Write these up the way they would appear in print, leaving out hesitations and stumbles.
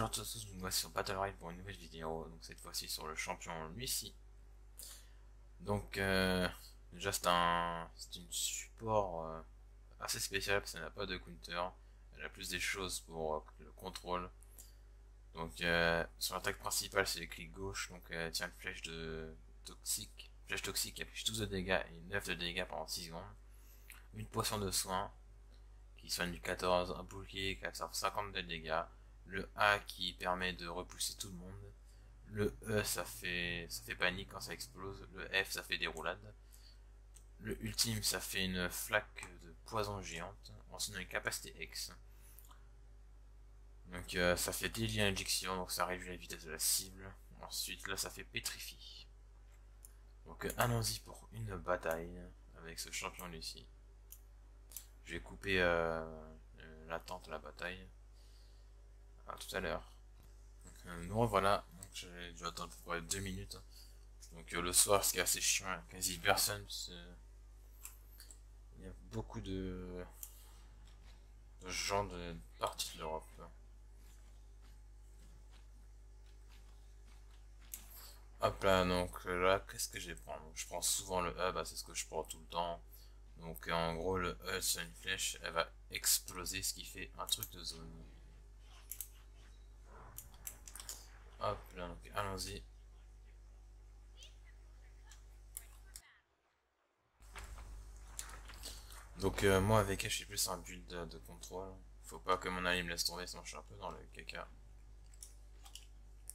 à tous, nous voici sur Battle Royale pour une nouvelle vidéo, donc cette fois-ci sur le champion Lucie. Donc déjà c'est une support assez spéciale parce qu'elle n'a pas de counter, elle a plus des choses pour le contrôle. Donc sur l'attaque principale c'est le clic gauche, donc elle tient une flèche toxique qui affiche 12 de dégâts et 9 de dégâts pendant 6 secondes. Une potion de soin qui soigne du 14, un bouclier qui absorbe 50 de dégâts, le A qui permet de repousser tout le monde, le E ça fait panique quand ça explose, le F ça fait des roulades, le ultime ça fait une flaque de poison géante, ensuite on a une capacité X, donc ça fait délier injection, donc ça réduit la vitesse de la cible, ensuite là ça fait pétrifie. Donc allons-y pour une bataille avec ce champion ici. Je vais couper l'attente de la bataille. À tout à l'heure. Nous revoilà. Donc j'ai dû attendre pour 2 minutes. Donc le soir, ce qui est assez chiant, il y a quasi personne. Il y a beaucoup de gens de parties de l'Europe. Hop là, donc là, qu'est-ce que je vais prendre? Je prends souvent le E, bah, c'est ce que je prends tout le temps. Donc en gros, le E, c'est une flèche, elle va exploser, ce qui fait un truc de zone. Hop là, donc allons-y. Donc moi avec elle, je suis plus un build de contrôle. Faut pas que mon allié me laisse tomber, sinon je suis un peu dans le caca.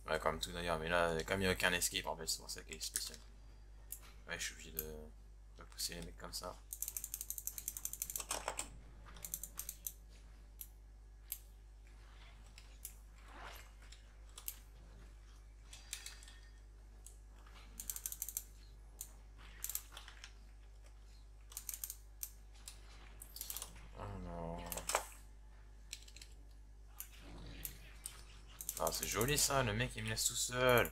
Ouais, comme tout d'ailleurs, mais là, comme il n'y a aucun escape en fait, c'est pour ça qu'il est spécial. Ouais, je suis obligé de pas pousser les mecs comme ça. Oh non. Ah, c'est joli ça, le mec il me laisse tout seul.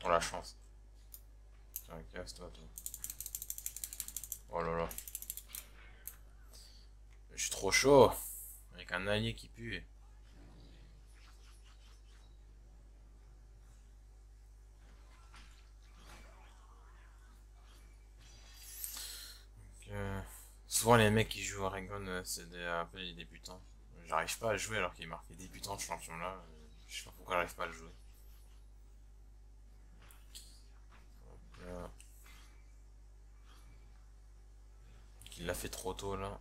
Oh la chance. Tiens, casse-toi, toi. Oh là là. Je suis trop chaud. Avec un allié qui pue. Donc, souvent les mecs qui jouent à Rengon, c'est un peu des débutants. J'arrive pas à jouer alors qu'il est marqué débutant ce champion là. Je sais pas pourquoi j'arrive pas à le jouer. Donc, il l'a fait trop tôt là.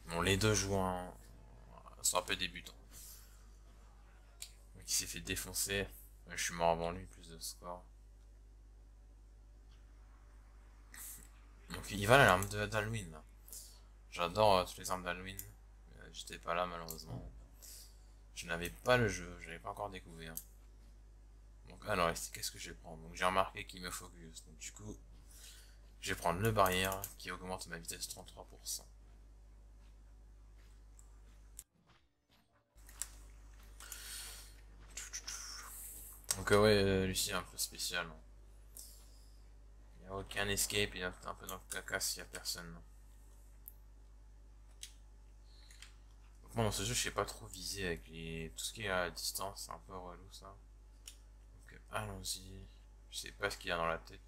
Bon, les deux jouent sont un peu débutants. Donc, il s'est fait défoncer. Je suis mort avant lui, plus de score. Donc il va l'arme d'Halloween là. J'adore toutes les armes d'Halloween. J'étais pas là malheureusement. Je n'avais pas le jeu, je l'avais pas encore découvert. Donc alors qu'est-ce que je vais prendre? Donc j'ai remarqué qu'il me focus. Donc du coup, je vais prendre le barrière qui augmente ma vitesse 33%. Donc ouais, Lucie est un peu spécial. Il n'y a aucun escape, il est un peu dans le caca s'il n'y a personne. Donc moi dans ce jeu, je sais pas trop viser avec tout ce qui est à distance, c'est un peu relou ça. Donc allons-y. Je sais pas ce qu'il y a dans la tête.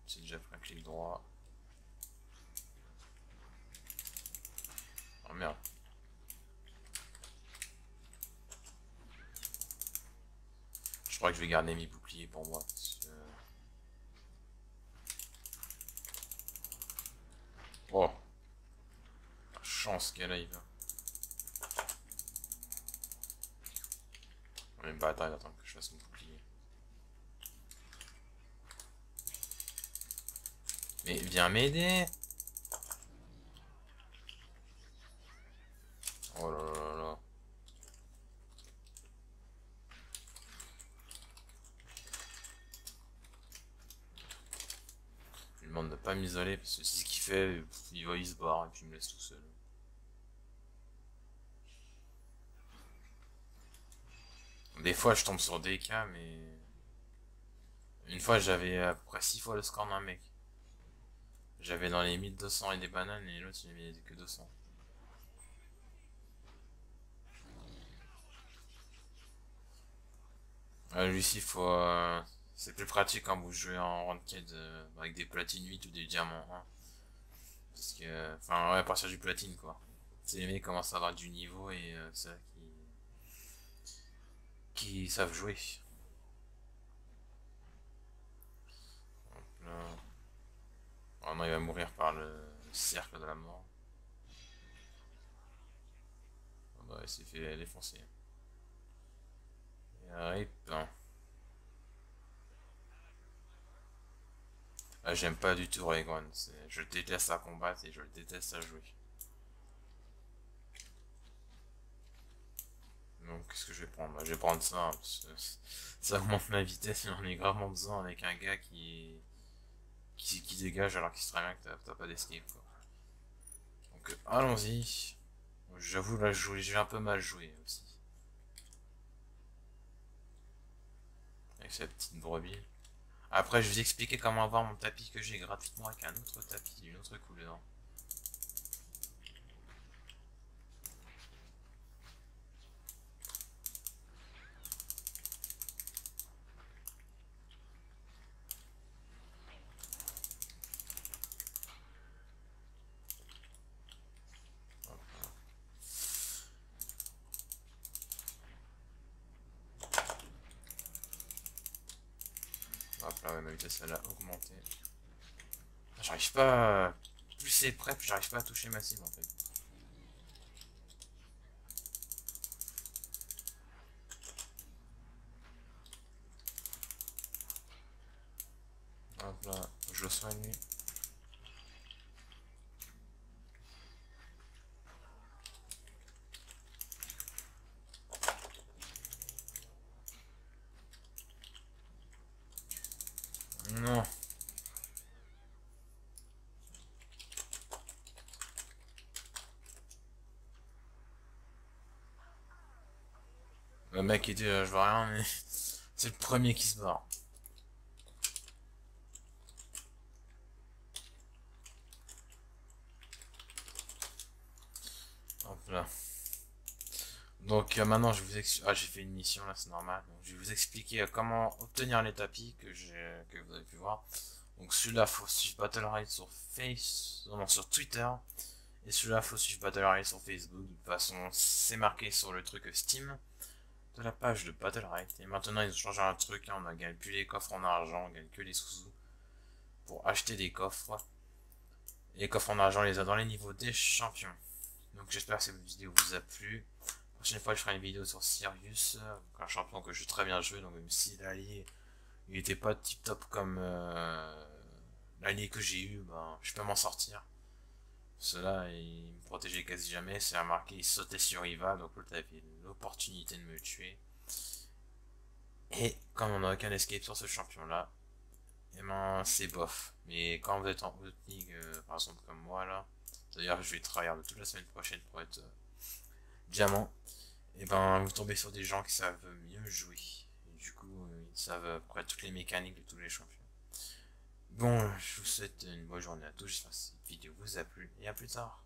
J'ai déjà pris un clic droit. Oh merde. Je crois que je vais garder mes boucliers pour moi. Oh, la chance qu'elle arrive. On est une bataille, attends que je fasse mon bouclier. Mais viens m'aider. Oh là là là. Je lui demande de pas m'isoler parce que c'est ce qu'il fait, il se barre et puis il me laisse tout seul. Des fois je tombe sur des cas mais... Une fois j'avais à peu près 6 fois le score d'un mec. J'avais dans les 1200 et des bananes et l'autre il avait que 200. Lui-ci, faut. C'est plus pratique quand vous jouez en ranked avec des platines 8 ou des diamants 1. Parce que. Enfin, ouais, à partir du platine quoi. C'est les mecs qui commencent à avoir du niveau et c'est là qui savent jouer. Hop là. Oh non, il va mourir par le cercle de la mort. Oh bah, il s'est fait défoncer. Et rip. Ah, j'aime pas du tout Raygon. Je le déteste à combattre et je le déteste à jouer. Donc, qu'est-ce que je vais prendre? Bah, je vais prendre ça, hein, parce que ça augmente ma vitesse, j'en ai gravement besoin avec un gars qui dégage alors qu'il sait très bien que t'as pas d'escape, quoi. Donc, allons-y. J'avoue, là, j'ai un peu mal joué aussi. Avec cette petite brebis. Après, je vais vous expliquer comment avoir mon tapis que j'ai gratuitement avec un autre tapis d'une autre couleur. Hop là, ouais, ma vitesse elle a augmenté. J'arrive pas. Plus c'est prêt, plus j'arrive pas à toucher ma cible en fait. Hop là, je le soigne lui. Non. Le mec il dit je vois rien, mais c'est le premier qui se barre. Hop là. Donc maintenant je vous explique. Ah, j'ai fait une mission là, c'est normal. Donc, je vais vous expliquer comment obtenir les tapis que vous avez pu voir. Donc celui-là, faut suivre Battle Ride sur non, sur Twitter. Et celui-là, faut suivre Battle Ride sur Facebook. De toute façon, c'est marqué sur le truc Steam de la page de Battle Ride. Et maintenant, ils ont changé un truc. Hein, on ne gagne plus les coffres en argent, on gagne que les sous pour acheter des coffres. Et les coffres en argent, on les a dans les niveaux des champions. Donc j'espère que cette vidéo vous a plu. La prochaine fois, je ferai une vidéo sur Sirius, un champion que je joue très bien joué. Donc même si l'allié, il était pas tip top comme l'allié que j'ai eu, ben, je peux m'en sortir. Cela, il me protégeait quasi jamais. C'est remarqué, il sautait sur Riva, donc l'autre avait l'opportunité de me tuer. Et comme on n'a aucun escape sur ce champion-là, et ben c'est bof. Mais quand vous êtes en haute ligue, par exemple comme moi là, d'ailleurs je vais travailler toute la semaine prochaine pour être diamant, et ben vous tombez sur des gens qui savent mieux jouer. Et du coup, ils savent à peu près toutes les mécaniques de tous les champions. Bon, je vous souhaite une bonne journée à tous, j'espère que cette vidéo vous a plu, et à plus tard.